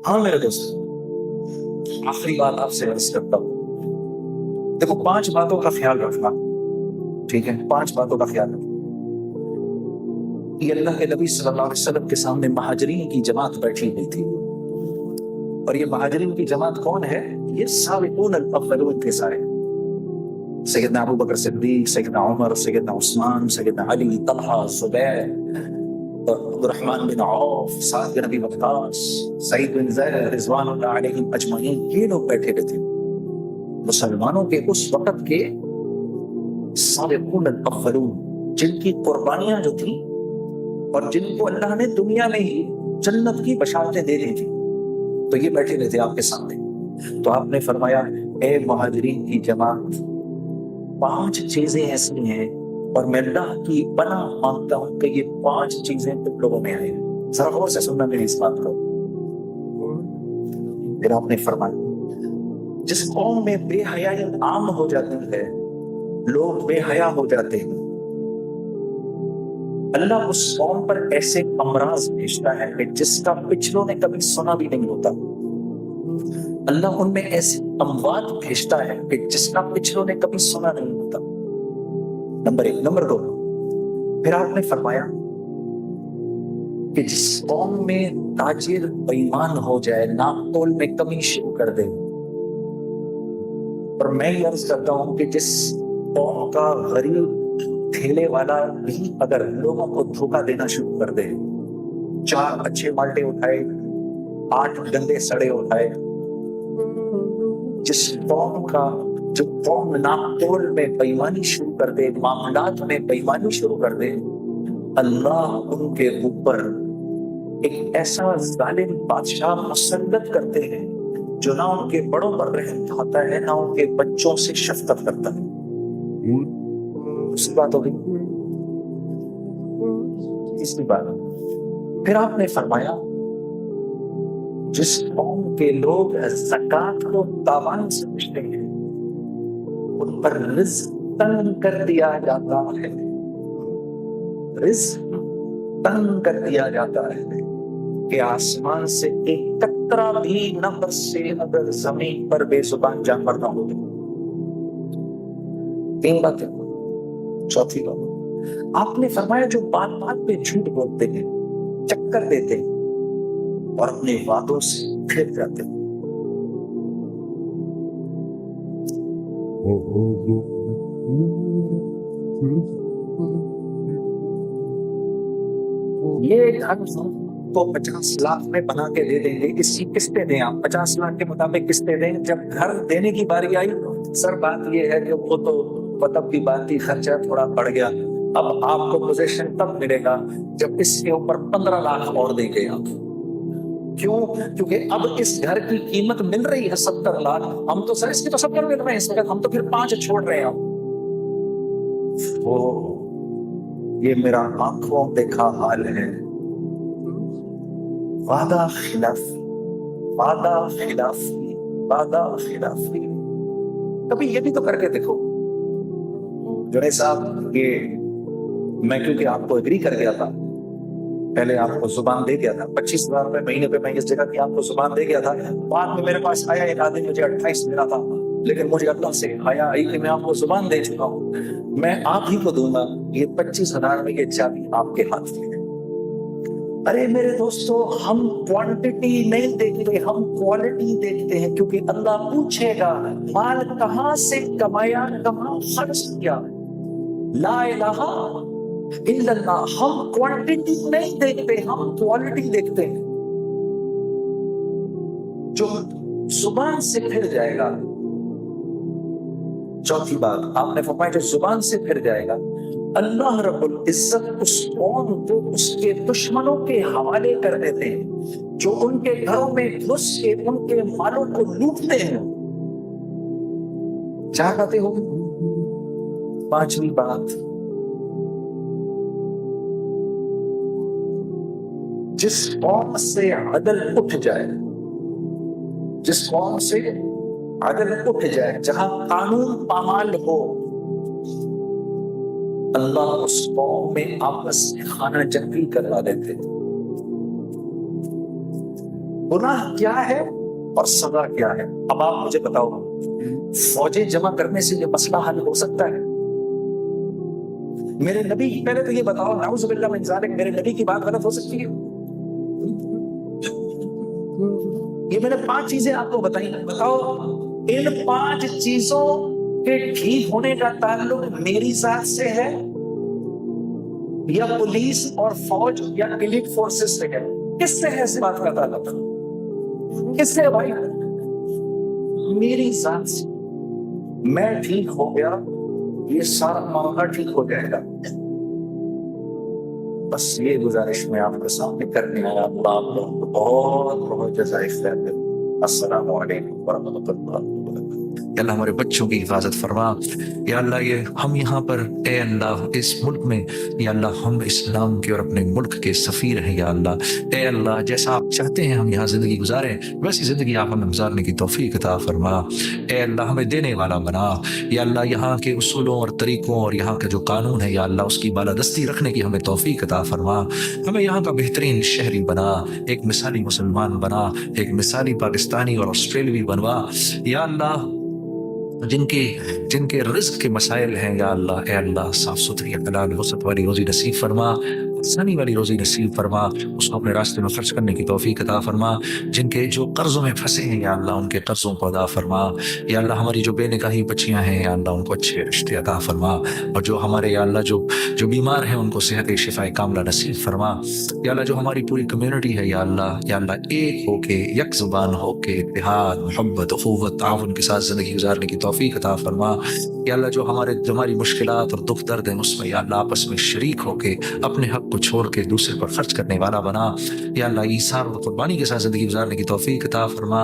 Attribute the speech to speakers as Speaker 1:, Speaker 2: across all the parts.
Speaker 1: ہاں میرے دوست، آخری بات آپ سے عرض کرتا ہوں، دیکھو 5 باتوں کا خیال رکھنا، ٹھیک ہے؟ 5 باتوں کا خیال رکھنا۔ یہ اللہ کے نبی صلی اللہ علیہ وسلم کے سامنے مہاجرین کی جماعت بیٹھی ہوئی تھی، اور یہ مہاجرین کی جماعت کون ہے؟ یہ سابقون الاولون تھے سارے، سیدنا ابو بکر صدیق، سیدنا عمر، سیدنا عثمان، سیدنا علی، طلحہ، زبیر، عبد الرحمن بن عوف، سعد بن ابی وقاص، سعید بن زید، رضوان اللہ علیہم اجمعین، یہ لوگ بیٹھے ہوئے تھے، مسلمانوں کے اس وقت کے سابقون الاولون، جن کی قربانیاں جو تھیں اور جن کو اللہ نے دنیا میں ہی جنت کی بشارتیں دے دی تھی، تو یہ بیٹھے ہوئے تھے آپ کے سامنے۔ تو آپ نے فرمایا اے مہاجرین کی جماعت، 5 چیزیں ایسی ہیں اور میں اللہ کی پناہ مانگتا ہوں کہ یہ 5 چیزیں تم لوگوں میں آئیں۔ ذرا غور سے سننا میری اس بات کو۔ پھر آپ نے فرمایا جس قوم میں بے حیائی عام ہو جاتی ہے، لوگ بے حیا ہو جاتے ہیں، اللہ اس قوم پر ایسے امراض بھیجتا ہے کہ جس کا پچھلوں نے کبھی سنا بھی نہیں ہوتا۔ اللہ ان میں ایسی اموات بھیجتا ہے کہ جس کا پچھلوں نے کبھی سنا نہیں ہوتا۔ نمبر 1۔ نمبر 2، پھر آپ نے فرمایا کہ جس قوم میں تاجر بے ایمان ہو جائے، ناپ تول میں کمی شروع کر دے، اور میں یہ عرض کرتا ہوں کہ جس قوم کا غریب ٹھیلے والا بھی اگر لوگوں کو دھوکہ دینا شروع کر دے، 4 اچھے مالٹے اٹھائے، 8 گندے سڑے اٹھائے، جس قوم کا جو قوم ناپتول میں بےایمانی شروع کر دے، معاملات میں بےایمانی شروع کر دے، اللہ ان کے اوپر ایک ایسا ظالم بادشاہ مسلط کرتے ہیں جو نہ ان کے بڑوں پر رحم کھاتا ہے، نہ ان کے بچوں سے شفقت کرتا ہے۔ اسی بات ہوگی، تیسری بات، پھر آپ نے فرمایا جس قوم کے لوگ زکوٰۃ کو تاوان سمجھتے ہیں، ان پر رزق تنگ کر دیا جاتا ہے، رزق تنگ کر دیا جاتا ہے کہ آسمان سے ایک قطرہ بھی نہ برسے اگر زمین پر بے زبان جانور نہ ہو۔ 3 باتیں۔ چوتھی بات، آپ نے فرمایا جو بات بات پہ جھوٹ بولتے ہیں، چکر دیتے ہیں اور اپنے وعدوں سے پھر جاتے ہیں، یہ گھر تو 50 لاکھ میں بنا کے دے دیں گے، اس کی قسطیں دیں، آپ 50 لاکھ کے مطابق قسطیں دیں۔ جب گھر دینے کی باری آئی، سر بات یہ ہے کہ وہ تو تب کی بات ہی، خرچہ تھوڑا بڑھ گیا، اب آپ کو پوزیشن تب ملے گا جب اس کے اوپر 15 لاکھ اور دیں گے آپ۔ کیوں؟ کیونکہ اب اس گھر کی قیمت مل رہی ہے 70 لاکھ، ہم تو سر اس کی تو 70 مل رہے ہیں اس وقت، ہم تو پھر 5 چھوڑ رہے ہیں۔ وہ یہ میرا آنکھوں دیکھا حال ہے، وعدہ خلافی، وعدہ خلافی، وعدہ خلافی۔ کبھی یہ بھی تو کر کے دیکھو جنید صاحب، یہ میں کیونکہ آپ کو اگری کر گیا تھا، پہلے آپ کو زبان دے دیا تھا، 25,000 روپے مہینے پہ میں اس جگہ کی آپ کو زبان دے گیا تھا، بعد میں میرے پاس آیا ایک آدمی مجھے 28 ملا تھا، لیکن مجھے اللہ سے آیا کہ میں آپ کو زبان دے چکا ہوں، میں آپ ہی کو دوں گا، یہ 25,000 میں یہ چابی آپ کے ہاتھ میں۔ ارے میرے دوستو، ہم کوانٹٹی نہیں دیکھتے، ہم کوالٹی دیکھتے ہیں، کیونکہ اللہ پوچھے گا مال کہاں سے کمایا، کہاں خرچ کیا۔ لا الہ الا اللہ۔ ہم کوانٹٹی نہیں دیکھتے، ہم کوالٹی دیکھتے ہیں۔ جو زبان سے پھر جائے گا، چوتھی بات آپ نے فرمایا جو زبان سے پھر جائے گا، اللہ رب العزت اس قوم کو اس کے دشمنوں کے حوالے کر دیتے ہیں، جو ان کے گھروں میں گھس کے ان کے مالوں کو لوٹتے ہیں۔ چاہتے ہو؟ 5ویں بات، جس قوم سے عدل اٹھ جائے، جس قوم سے عدل اٹھ جائے، جہاں قانون پامال ہو، اللہ اس قوم میں آپس میں خانہ جنگی کروا دیتے۔ गुनाह क्या है और सजा क्या है। अब आप मुझे बताओ, फौजें जमा करने से ये मसला हल हो सकता है? मेरे नबी, पहले तो ये बताओ, नाउज़ुबिल्लाह मिन ज़ालिक, मेरे नबी की बात गलत हो सकती है? ये मैंने 5 चीजें आपको बताई, बताओ इन 5 चीजों के ठीक होने का ताल्लुक मेरी जात से है या पुलिस और फौज या एलिट फोर्सेस से है? किससे है इस बात का ताल्लुक? किससे है भाई? मेरी जात से। मैं ठीक हो गया, ये सारा मामला ठीक हो जाएगा। बस ये गुजारिश मैं आपके सामने करने आया। अल्लाह आप लोगों को बहुत बहुत जज़ाए खैर दे। अस्सलामु अलैकुम वरहमतुल्लाहि वबरकातुहू। या अल्लाह हमारे बच्चों की हिफाजत फरमा। या अल्लाह ये हम यहाँ पर ए अल्लाह इस मुल्क में, या अल्लाह हम इस्लाम के और अपने मुल्क के सफ़ीर हैं। या अल्लाह ए अल्लाह जैसा आप चाहते हैं हम यहाँ ज़िंदगी गुजारें, वैसी ज़िंदगी आप हमें गुजारने की तौफीक अता फरमा। ए अल्लाह हमें देने वाला बना। या अल्लाह यहाँ के उसूलों और तरीक़ों और यहाँ का जो कानून है या अल्लाह उसकी बालादस्ती रखने की हमें तौफीक अता फरमा। हमें यहाँ का बेहतरीन शहरी बना, एक मिसाली मुसलमान बना, एक मिसाली पाकिस्तानी और ऑस्ट्रेलियावी बनवा। या अल्लाह जिनके रिस्क के मसाइल हैं या अल्लाह ए अल्लाह साफ सुथरी हलाल वसत वाली रोजी नसीब फरमा, आसानी वाली रोजी नसीब फरमा, उसको अपने रास्ते में खर्च करने की तौफीक अता फरमा। जिनके जो कर्जों में फंसे हैं या अल्लाह उनके कर्जों को अदा फरमा। या अल्लाह हमारी जो बेनिकाही बच्चियां हैं या अल्लाह उनको अच्छे रिश्ते अता फरमा। और जो हमारे या अल्लाह जो बीमार हैं उनको सेहत शिफाए कामला नसीब फरमा। या अल्लाह जो हमारी पूरी कम्युनिटी है या अल्लाह एक होके यक जुबान होके इत्तेहाद मोहब्बत अखुवत ताउन के साथ ज़िंदगी गुजारने की तौफीक अता फरमा। या अल्लाह जो हमारी मुश्किलात और दुख दर्द हैं उसमें या अल्लाह आपस में शरीक होके अपने हक को छोड़ के दूसरे पर खर्च करने वाला बना। या अल्लाह ईसार और कुर्बानी के साथ ज़िंदगी गुजारने की तौफीक अता फरमा।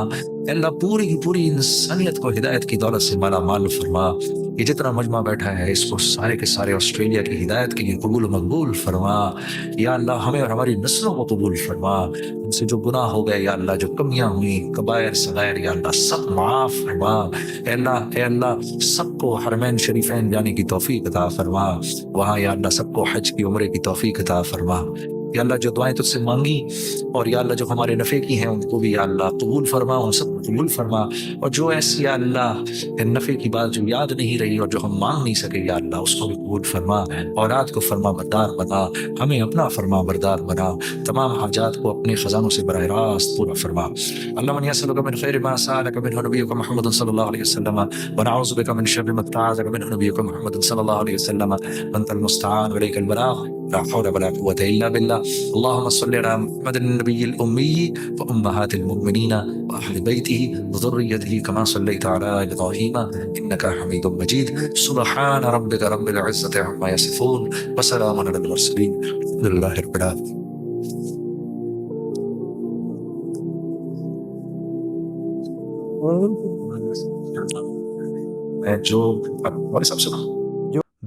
Speaker 1: अल्लाह पूरी की पूरी इंसानियत को हिदायत की दौलत से माला माल फरमा। ये जितना मजमा बैठा है इसको सारे के सारे ऑस्ट्रेलिया की हिदायत के लिए कबूल मकबूल फरमा। या अल्लाह हमें और हमारी नस्लों को कबूल फरमा। उनसे जो गुनाह हो गए या अल्लाह जो कमियां हुई कबायर सगायर या अल्लाह सब माफ फरमा। अल्लाह सबको हरमैन शरीफैन जाने की तौफीक अता फरमा। वहाँ या अल्लाह सबको हज की उम्रे की तौफीक अता फरमा। या अल्लाह जो दुआएं तुझसे मांगी और या अल्लाह जो हमारे नफ़े की हैं उनको भी या अल्लाह कबूल फरमा, उन सबको कबूल फरमा। और जो ऐसी या अल्लाह नफ़े की बात जो याद नहीं रही और जो हम मांग नहीं सके या अल्लाह उसको भी कबूल फरमा। औलाद को फरमा बरदार बना, हमें अपना फरमा बरदार बना। तमाम हाजात को अपने ख़जानों से बराह रास्त पूरा फरमा। अल्लाह मन यसअलुका मिन खैरि मा सअलका मिन्हु नबियुका मुहम्मद सल्लल्लाहु अलैहि वसल्लम व नऊज़ु बिका मिन शर्रि मा इस्तअज़का मिन्हु नबियुका मुहम्मद सल्लल्लाहु अलैहि वसल्लम अंतल मुस्तआन व इलैकल बलाग ला हौला वला कुव्वता इल्ला बिल्लाह। अल्लाहुम्मा सल्लि अला मुहम्मदिन नबिय्यिल उम्मी व उम्महातिल मुमिनीना व अहलि बैतिही व ज़ुर्रिय्यतिही कमा सल्लैता अला इब्राहीम इन्नका हमीदुम मजीद। सुब्हान रब्बिका रब्बिल इज़्ज़ति अम्मा यसिफून व सलामुन अलल मुरसलीन वल्हम्दुलिल्लाहि रब्बिल आलमीन।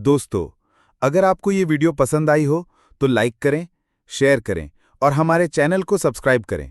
Speaker 2: दोस्तों, अगर आपको ये वीडियो पसंद आई हो तो लाइक करें, शेयर करें और हमारे चैनल को सब्सक्राइब करें।